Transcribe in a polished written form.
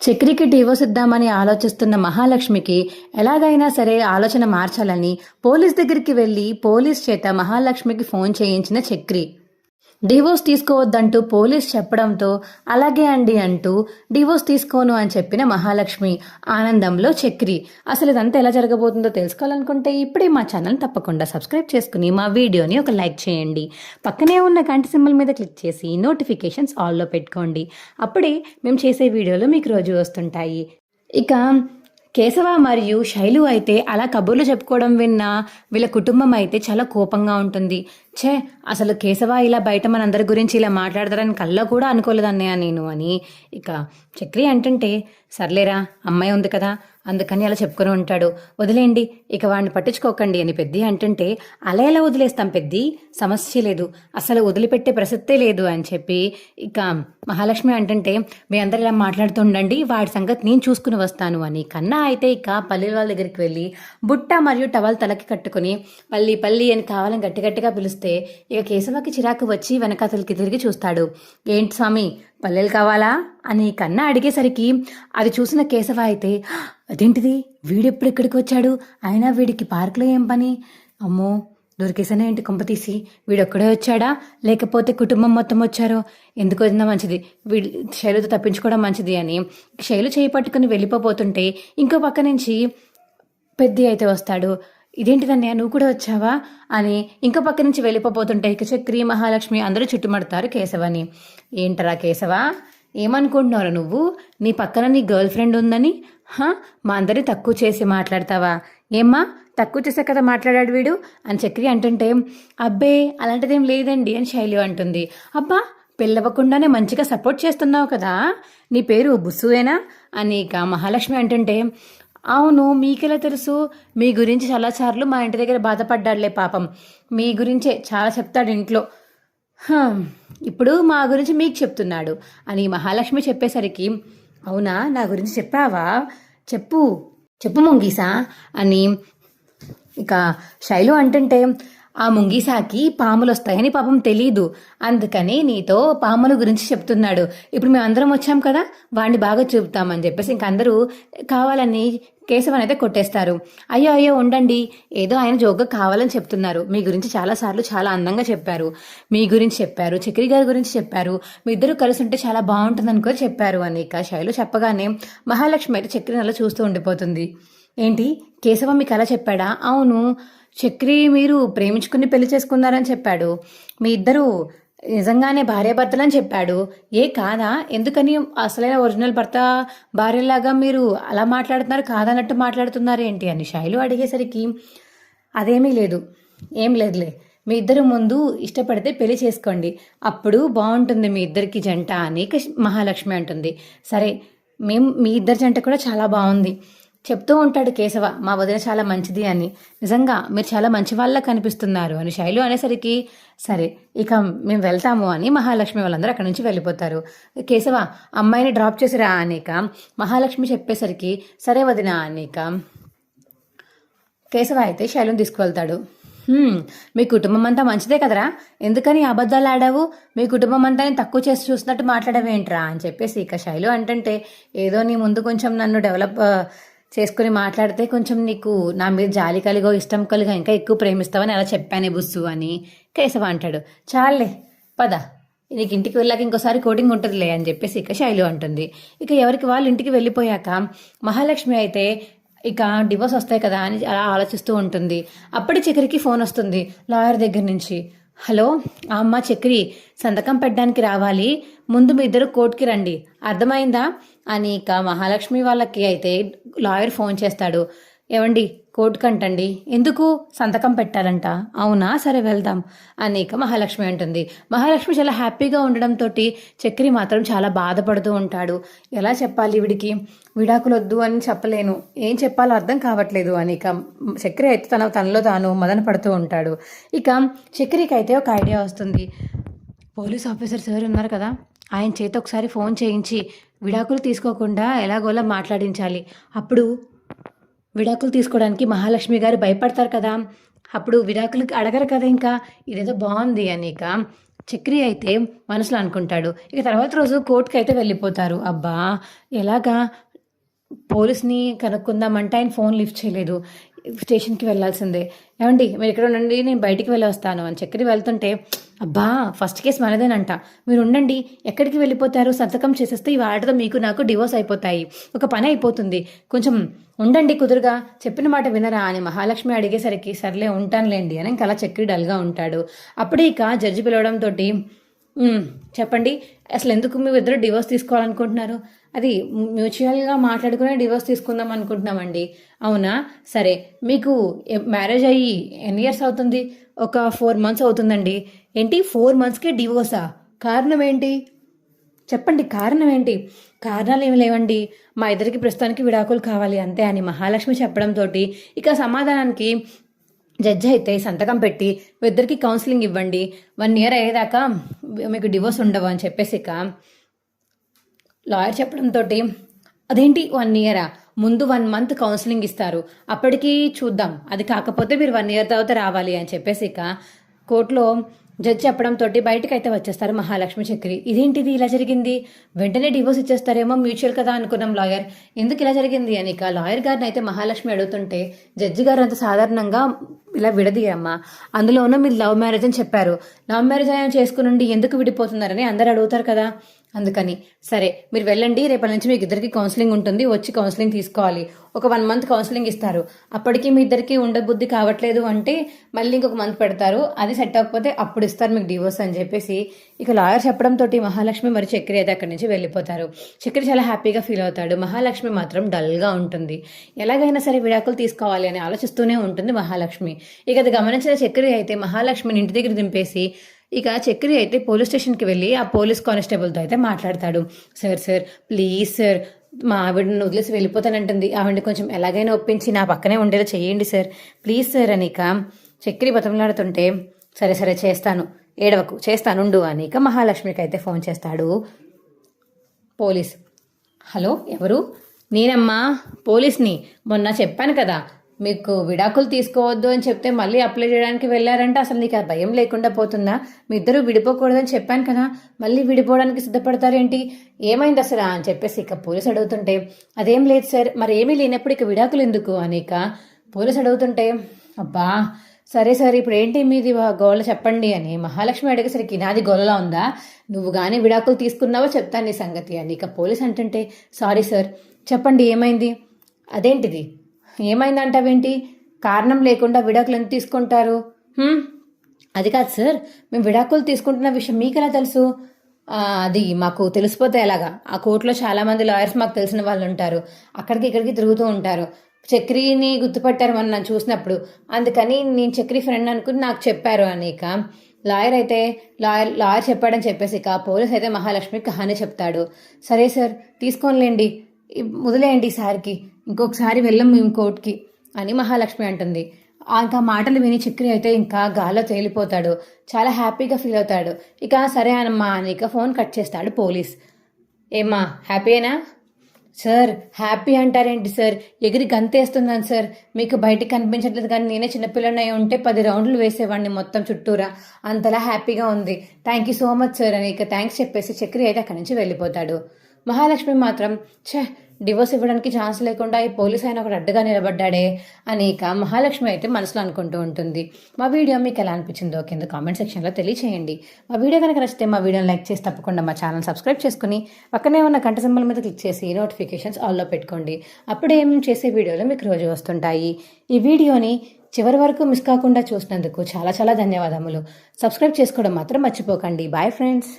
చక్రికి divorce ఇద్దామని ఆలోచిస్తున్న మహాలక్ష్మికి ఎలాగైనా సరే ఆలోచన మార్చాలని పోలీస్ దగ్గరికి వెళ్లి పోలీస్ చేత మహాలక్ష్మికి ఫోన్ చేయించిన చక్రి డివోర్స్ తీసుకోవద్దంటూ పోలీస్ చెప్పడంతో అలాగే అండి అంటూ డివోర్స్ తీసుకోను అని చెప్పిన మహాలక్ష్మి ఆనందంలో చక్రి. అసలు ఇదంతా ఎలా జరగబోతుందో తెలుసుకోవాలనుకుంటే ఇప్పుడే మా ఛానల్ తప్పకుండా సబ్స్క్రైబ్ చేసుకుని మా వీడియోని ఒక లైక్ చేయండి. పక్కనే ఉన్న గంట సింబల్ మీద క్లిక్ చేసి నోటిఫికేషన్స్ ఆల్లో పెట్టుకోండి. అప్పుడే మేము చేసే వీడియోలు మీకు రోజు వస్తుంటాయి. ఇక కేశవ మరియు శైలు అయితే అలా కబుర్లు చెప్పుకోవడం విన్నా వీళ్ళ కుటుంబం అయితే చాలా కోపంగా ఉంటుంది. అసలు కేశవ ఇలా బయట మనందరి గురించి ఇలా మాట్లాడతారని కల్లో కూడా అనుకోలేదన్నయ్య నేను అని ఇక చక్రి అంటుంటే, సర్లేరా అమ్మాయి ఉంది కదా అందుకని అలా చెప్పుకొని ఉంటాడు, వదిలేండి ఇక వాడిని పట్టించుకోకండి అని పెద్ది అంటుంటే, అలా ఎలా వదిలేస్తాం పెద్ది, సమస్య లేదు, అసలు వదిలిపెట్టే ప్రసక్తే లేదు అని చెప్పి ఇక మహాలక్ష్మి అంటుంటే, మీ అందరు ఇలా మాట్లాడుతుండండి, వాడి సంగతి నేను చూసుకుని వస్తాను అని కన్నా అయితే ఇక పల్లి వాళ్ళ దగ్గరికి వెళ్ళి బుట్ట మరియు టవల్ తలకి కట్టుకుని పల్లి పల్లి అని కావాలని గట్టిగట్టిగా పిలుస్తే ఇక కేశవకి చిరాకు వచ్చి వెనకాతలకి తిరిగి చూస్తాడు. ఏంటి స్వామి పల్లెలు కావాలా అని కన్నా అడిగేసరికి అది చూసిన కేశవ అయితే, అదేంటిది వీడెప్పుడు ఇక్కడికి వచ్చాడు, అయినా వీడికి పార్కులో ఏం పని, అమ్మో దొరికేసానే ఏంటి కొంపతీసి, వీడొక్కడే వచ్చాడా లేకపోతే కుటుంబం మొత్తం వచ్చారో, ఎందుకు వచ్చినా మంచిది, వీడి శైలుతో తప్పించుకోవడం మంచిది అని శైలు చేయి పట్టుకుని వెళ్ళిపోతుంటే ఇంకో పక్క నుంచి పెద్ది అయితే వస్తాడు. ఇదేంటిదన్నయ్య నువ్వు కూడా వచ్చావా అని ఇంకో పక్క నుంచి వెళ్ళిపోతుంటే ఇక చక్రి మహాలక్ష్మి అందరూ చుట్టుముడతారు కేశవని. ఏంటరా కేశవ ఏమనుకుంటున్నావు నువ్వు, నీ పక్కన నీ గర్ల్ ఫ్రెండ్ ఉందని మా అందరినీ తక్కువ చేసి మాట్లాడతావా, ఏమ్మా తక్కువ చేసే కదా మాట్లాడాడు వీడు అని చక్రి అంటుంటే, అబ్బే అలాంటిదేం లేదండి అని శైలు అంటుంది. అబ్బా పెళ్ళవ్వకుండానే మంచిగా సపోర్ట్ చేస్తున్నావు కదా, నీ పేరు బుస్సువేనా అని ఇక మహాలక్ష్మి అంటుంటే, అవును మీకెలా తెలుసు, మీ గురించి చాలాసార్లు మా ఇంటి దగ్గర బాధపడ్డాడులే పాపం, మీ గురించే చాలా చెప్తాడు ఇంట్లో, ఇప్పుడు మా గురించి మీకు చెప్తున్నాడు అని మహాలక్ష్మి చెప్పేసరికి, అవునా నా గురించి చెప్పావా, చెప్పు చెప్పు ముంగీసా అని ఇక శైలు అంటుంటే, ఆ ముంగీసాకి పాములు వస్తాయని పాపం తెలీదు, అందుకని నీతో పాముల గురించి చెప్తున్నాడు, ఇప్పుడు మేము అందరం వచ్చాం కదా వాడిని బాగా చూపుతామని చెప్పేసి ఇంక అందరూ కావాలని కేశవన్ అయితే కొట్టేస్తారు. అయ్యో అయ్యో ఉండండి, ఏదో ఆయన జోక్గా కావాలని చెప్తున్నారు, మీ గురించి చాలాసార్లు చాలా అందంగా చెప్పారు, మీ గురించి చెప్పారు, చక్రి గారి గురించి చెప్పారు, మీ ఇద్దరు కలిసి ఉంటే చాలా బాగుంటుంది అనుకో చెప్పారు అని ఇక శైలు చెప్పగానే మహాలక్ష్మి అయితే చక్రిని అలా చూస్తూ ఉండిపోతుంది. ఏంటి కేశవ మీకు అలా చెప్పాడా, అవును చక్రి మీరు ప్రేమించుకుని పెళ్లి చేసుకున్నారని చెప్పాడు, మీ ఇద్దరు నిజంగానే భార్యాభర్తలని చెప్పాడు, ఏ కాదా, ఎందుకని అసలైన ఒరిజినల్ భర్త భార్యలాగా మీరు అలా మాట్లాడుతున్నారు, కాదన్నట్టు మాట్లాడుతున్నారు ఏంటి అని శైలు అడిగేసరికి, అదేమీ లేదు, ఏం లేదులే, మీ ఇద్దరు ముందు ఇష్టపడితే పెళ్లి చేసుకోండి అప్పుడు బాగుంటుంది మీ ఇద్దరికి జంట అని మహాలక్ష్మి అంటుంది. సరే మీ ఇద్దరి జంట కూడా చాలా బాగుంది చెప్తూ ఉంటాడు కేశవ, మా వదిన చాలా మంచిది అని, నిజంగా మీరు చాలా మంచి వాళ్ళ కనిపిస్తున్నారు అని శైలు అనేసరికి, సరే ఇక మేము వెళ్తాము అని మహాలక్ష్మి వాళ్ళందరూ అక్కడి నుంచి వెళ్ళిపోతారు. కేశవ అమ్మాయిని డ్రాప్ చేసిరా అనేక మహాలక్ష్మి చెప్పేసరికి, సరే వదిన అనేక కేశవ అయితే శైలుని తీసుకువెళ్తాడు. మీ కుటుంబం అంతా మంచిదే కదరా, ఎందుకని అబద్ధాలు ఆడావు, మీ కుటుంబం అంతా తక్కువ చేసి చూసినట్టు మాట్లాడవేంట్రా అని చెప్పేసి ఇక శైలు అంటుంటే, ఏదో నీ ముందు కొంచెం నన్ను డెవలప్ చేసుకుని మాట్లాడితే కొంచెం నీకు నా మీద జాలి కలిగో ఇష్టం కలిగో ఇంకా ఎక్కువ ప్రేమిస్తావని అలా చెప్పానే బుస్సు అని కేశవ అంటాడు. చాలే పద, నీకు ఇంటికి వెళ్ళాక ఇంకోసారి కోటింగ్ ఉంటుందిలే అని చెప్పేసి ఇక శైలు అంటుంది. ఇక ఎవరికి వాళ్ళు ఇంటికి వెళ్ళిపోయాక మహాలక్ష్మి అయితే ఇక డివోర్స్ వస్తాయి కదా అని అలా ఆలోచిస్తూ ఉంటుంది. అప్పటి చక్రికి ఫోన్ వస్తుంది లాయర్ దగ్గర నుంచి. హలో అమ్మ చక్రి, సంతకం పెట్టడానికి రావాలి, ముందు మీ ఇద్దరు కోర్టుకి రండి అర్థమైందా అని ఇక మహాలక్ష్మి వాళ్ళకి అయితే లాయర్ ఫోన్ చేస్తాడు. ఏవండి కోర్టుకంటండి, ఎందుకు సంతకం పెట్టాలంట, అవునా సరే వెళ్దాం అని ఇక మహాలక్ష్మి అంటుంది. మహాలక్ష్మి చాలా హ్యాపీగా ఉండడంతో చక్రి మాత్రం చాలా బాధపడుతూ ఉంటాడు. ఎలా చెప్పాలి వీడికి, విడాకులు వద్దు అని చెప్పలేను, ఏం చెప్పాలో అర్థం కావట్లేదు అని ఇక చక్రి అయితే తనలో తాను మదన పడుతూ ఉంటాడు. ఇక చక్రికి అయితే ఒక ఐడియా వస్తుంది. పోలీస్ ఆఫీసర్ సార్ ఉన్నారు కదా, ఆయన చేత ఒకసారి ఫోన్ చేయించి విడాకులు తీసుకోకుండా ఎలాగోలా మాట్లాడించాలి, అప్పుడు విడాకులు తీసుకోవడానికి మహాలక్ష్మి గారు భయపడతారు కదా, అప్పుడు విడాకులు అడగరు కదా, ఇంకా ఇదేదో బాగుంది అని ఇక చక్రి అయితే మనసులో అనుకుంటాడు. ఇక తర్వాత రోజు కోర్టుకి అయితే వెళ్ళిపోతారు. అబ్బా! ఎలాగా పోలీస్‌ని కనుక్కుందామంటే ఆయన ఫోన్ లిఫ్ట్ చేయలేదు. స్టేషన్‌కి వెళ్ళాల్సిందే. ఏవండి మీరిక్కడ ఉండండి నేను బయటికి వెళ్ళొస్తాను అని చక్రి వెళ్తుంటే, అబ్బా! ఫస్ట్ కేస్ మనదేనంట. మీరుండండి. ఎక్కడికి వెళ్ళిపోతారు? సంతకం చేసేస్తే ఈ వాటితో మీకు నాకు డివోర్స్ అయిపోతాయి. ఒక పని అయిపోతుంది. కొంచెం ఉండండి కుదురుగా. చెప్పిన మాట వినరా అని మహాలక్ష్మి అడిగేసరికి సర్లే ఉంటానులేండి అని ఇంక అలా చక్రి డల్‌గా ఉంటాడు. అప్పుడే ఇక జడ్జి పిలవడంతోటి చెప్పండి. అసలెందుకు మీరిద్దరు డివోర్స్ తీసుకోవాలనుకుంటున్నారు? అది మ్యూచువల్‌గా మాట్లాడుకునే డివోర్స్ తీసుకుందాం అనుకుంటున్నామండి. అవునా? సరే. మీకు మ్యారేజ్ అయ్యి ఎన్ని ఇయర్స్ అవుతుంది? ఒక 4 మంత్స్ అవుతుందండి. ఏంటి 4 మంత్స్‌కే డివోర్సా? కారణం ఏంటి? చెప్పండి కారణం ఏంటి? కారణాలేమి లేవండి. మా ఇద్దరికి ప్రస్తుతానికి విడాకులు కావాలి అంతే అని మహాలక్ష్మి చెప్పడంతోటి ఇక సమాధానానికి జడ్జి అయితే సంతకం పెట్టి మీ ఇద్దరికి కౌన్సిలింగ్ ఇవ్వండి. 1 ఇయర్ అయ్యేదాకా మీకు డివోర్స్ ఉండవు అని చెప్పేసి ఇక లాయర్ చెప్పడంతో అదేంటి 1 ఇయరా? ముందు 1 మంత్ కౌన్సిలింగ్ ఇస్తారు. అప్పటికి చూద్దాం. అది కాకపోతే మీరు 1 ఇయర్ తర్వాత రావాలి అని చెప్పేసి ఇక కోర్టులో జడ్జి చెప్పడంతో బయటకైతే వచ్చేస్తారు మహాలక్ష్మి చక్రి. ఇదేంటిది ఇలా జరిగింది? వెంటనే డివోర్స్ ఇచ్చేస్తారేమో మ్యూచువల్ కదా అనుకున్నాం లాయర్. ఎందుకు ఇలా జరిగింది అని ఇక లాయర్ గారిని అయితే మహాలక్ష్మి అడుగుతుంటే జడ్జి గారు అంత సాధారణంగా ఇలా విడదీయమ్మా. అందులోనూ మీరు లవ్ మ్యారేజ్ అని చెప్పారు. లవ్ మ్యారేజ్ అయినా చేసుకుని ఎందుకు విడిపోతున్నారని అందరు అడుగుతారు కదా. అందుకని సరే మీరు వెళ్ళండి. రేపటి నుంచి మీకు ఇద్దరికి కౌన్సిలింగ్ ఉంటుంది. వచ్చి కౌన్సిలింగ్ తీసుకోవాలి. ఒక 1 మంత్ కౌన్సిలింగ్ ఇస్తారు. అప్పటికి మీ ఇద్దరికి ఉండబుద్ధి కావట్లేదు అంటే మళ్ళీ ఇంకొక మంత్ పెడతారు. అది సెట్ అవ్వకపోతే అప్పుడు ఇస్తారు మీకు డివోర్స్ అని చెప్పేసి ఇక లాయర్ చెప్పడంతో మహాలక్ష్మి మరి చక్రి అయితే అక్కడి నుంచి వెళ్ళిపోతారు. చక్రి చాలా హ్యాపీగా ఫీల్ అవుతాడు. మహాలక్ష్మి మాత్రం డల్గా ఉంటుంది. ఎలాగైనా సరే విడాకులు తీసుకోవాలి అని ఆలోచిస్తూనే ఉంటుంది మహాలక్ష్మి. ఇక అది గమనించిన చక్రి అయితే మహాలక్ష్మిని ఇంటి దగ్గర దింపేసి ఇక చక్రి అయితే పోలీస్ స్టేషన్కి వెళ్ళి ఆ పోలీస్ కానిస్టేబుల్తో అయితే మాట్లాడతాడు. సార్ ప్లీజ్ సార్ మా ఆవిడని వదిలేసి వెళ్ళిపోతానంటుంది. ఆవిడని కొంచెం ఎలాగైనా ఒప్పించి నా పక్కనే ఉండేలా చేయండి సార్ ప్లీజ్ సార్ అని ఇక చక్రి బతంలాడుతుంటే సరే చేస్తాను ఏడవకు చేస్తానుండు అని ఇక మహాలక్ష్మికి అయితే ఫోన్ చేస్తాడు పోలీస్. హలో ఎవరు? నేనమ్మా పోలీస్ని. మొన్న చెప్పాను కదా మీకు విడాకులు తీసుకోవద్దు అని చెప్తే మళ్ళీ అప్లై చేయడానికి వెళ్ళారంటే అసలు నీకు ఆ భయం లేకుండా పోతుందా? మీ ఇద్దరు విడిపోకూడదని చెప్పాను కదా, మళ్ళీ విడిపోవడానికి సిద్ధపడతారేంటి? ఏమైంది అసలు అని చెప్పేసి ఇక పోలీసు అడుగుతుంటే అదేం లేదు సార్. మరి ఏమీ లేనప్పుడు ఇక విడాకులు ఎందుకు అని ఇక పోలీసు అడుగుతుంటే అబ్బా సరే ఇప్పుడు ఏంటి మీది గోల చెప్పండి అని మహాలక్ష్మి అడిగేసరికి నాది గోలలా ఉందా? నువ్వు కానీ విడాకులు తీసుకున్నావో చెప్తాను నీ సంగతి అని ఇక పోలీస్ అంటుంటే సారీ సార్ చెప్పండి ఏమైంది? అదేంటిది ఏమైందంటావేంటి? కారణం లేకుండా విడాకులు ఎందుకు తీసుకుంటారు? అది కాదు సార్, మేము విడాకులు తీసుకుంటున్న విషయం మీకు ఎలా తెలుసు? అది మాకు తెలిసిపోతే ఎలాగా? ఆ కోర్టులో చాలామంది లాయర్స్ మాకు తెలిసిన వాళ్ళు ఉంటారు. అక్కడికి ఇక్కడికి తిరుగుతూ ఉంటారు. చక్రిని గుర్తుపట్టారు మనం నన్ను చూసినప్పుడు, అందుకని నేను చక్రి ఫ్రెండ్ అనుకుని నాకు చెప్పారు అని ఇక లాయర్ అయితే లాయర్ చెప్పాడని చెప్పేసి ఇక పోలీస్ అయితే మహాలక్ష్మికి కహాని చెప్తాడు. సరే సార్ తీసుకోనిలేండి, వదిలేయండి ఈసారికి, ఇంకొకసారి వెళ్ళం మేము కోర్టుకి అని మహాలక్ష్మి అంటుంది. ఇంకా మాటలు విని చక్రి అయితే ఇంకా గాల్లో తేలిపోతాడు. చాలా హ్యాపీగా ఫీల్ అవుతాడు. ఇక సరే అనమ్మా అని ఇక ఫోన్ కట్ చేస్తాడు పోలీస్. ఏమ్మా హ్యాపీయేనా? సార్ హ్యాపీ అంటారేంటి సార్, ఎగిరి గంతేస్తున్నాను సార్. మీకు బయటికి కనిపించట్లేదు కానీ నేనే చిన్నపిల్లనై ఉంటే 10 రౌండ్లు వేసేవాడిని మొత్తం చుట్టూరా. అంతలా హ్యాపీగా ఉంది. Thank you so much sir అని ఇక థ్యాంక్స్ చెప్పేసి చక్రి అయితే అక్కడి నుంచి వెళ్ళిపోతాడు. మహాలక్ష్మి మాత్రం డివోర్స్ ఇవ్వడానికి ఛాన్స్ లేకుండా ఈ పోలీస్ ఆయన ఒకటి అడ్డుగా నిలబడ్డాడే అని ఇక మహాలక్ష్మి అయితే మనసులో అనుకుంటూ ఉంటుంది. మా వీడియో మీకు ఎలా అనిపించిందో కింద కామెంట్ సెక్షన్లో తెలియచేయండి. మా వీడియో కనుక నచ్చితే మా వీడియోని లైక్ చేసి తప్పకుండా మా ఛానల్ సబ్స్క్రైబ్ చేసుకుని పక్కనే ఉన్న గంట సింబల్ మీద క్లిక్ చేసి నోటిఫికేషన్స్ ఆల్లో పెట్టుకోండి. అప్పుడే ఏం చేసే వీడియోలు మీకు రోజు వస్తుంటాయి. ఈ వీడియోని చివరి వరకు మిస్ కాకుండా చూసినందుకు చాలా ధన్యవాదములు. సబ్స్క్రైబ్ చేసుకోవడం మాత్రం మర్చిపోకండి. Bye friends.